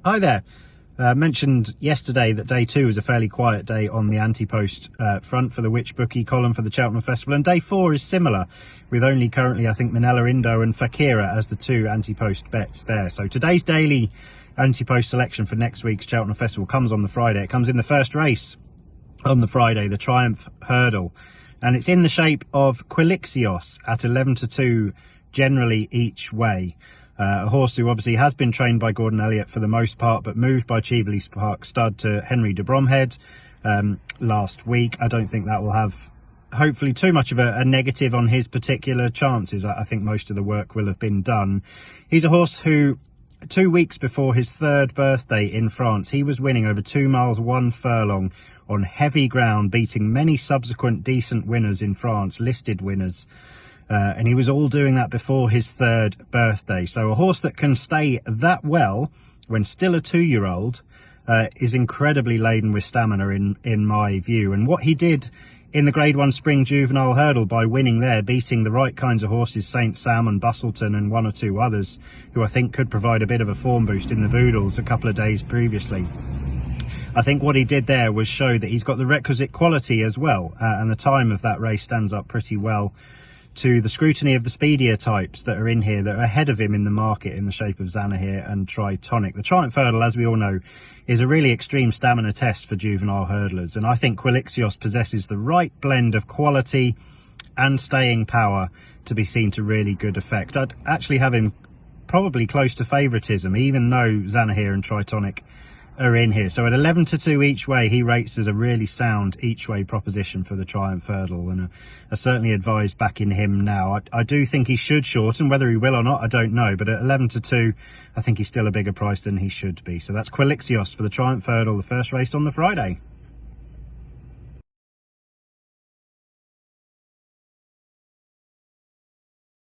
Hi there. Mentioned yesterday that day 2 was a fairly quiet day on the anti-post front for the Bookie column for the Cheltenham Festival, and day 4 is similar, with only currently I think Manila Indo and Fakira as the 2 anti-post bets there. So today's daily anti-post selection for next week's Cheltenham Festival comes on the Friday. It comes in the first race on the Friday, the Triumph Hurdle, and it's in the shape of Quilixios at 11-2 generally each way. A horse who obviously has been trained by Gordon Elliott for the most part, but moved by Cheveley Park stud to Henry de Bromhead last week. I don't think that will have, hopefully, too much of a negative on his particular chances. I think most of the work will have been done. He's a horse who, 2 weeks before his 3rd birthday in France, he was winning over 2 miles 1 furlong on heavy ground, beating many subsequent decent winners in France, listed winners. And he was all doing that before his 3rd birthday. So a horse that can stay that well when still a 2-year-old is incredibly laden with stamina in my view. And what he did in the Grade 1 Spring Juvenile Hurdle by winning there, beating the right kinds of horses, Saint Sam and Bustleton and 1 or 2 others, who I think could provide a bit of a form boost in the Boodles a couple of days previously. I think what he did there was show that he's got the requisite quality as well. And the time of that race stands up pretty well to the scrutiny of the speedier types that are in here, that are ahead of him in the market, in the shape of Zanahiyr and Tritonic. The Triumph Hurdle, as we all know, is a really extreme stamina test for juvenile hurdlers, and I think Quilixios possesses the right blend of quality and staying power to be seen to really good effect. I'd actually have him probably close to favouritism, even though Zanahiyr and Tritonic are in here. So at 11-2 each way, he rates as a really sound each way proposition for the Triumph Hurdle, and I certainly advise backing him now. I do think he should shorten. Whether he will or not, I don't know, but at 11-2 I think he's still a bigger price than he should be. So that's Quilixios for the Triumph Hurdle, the first race on the Friday.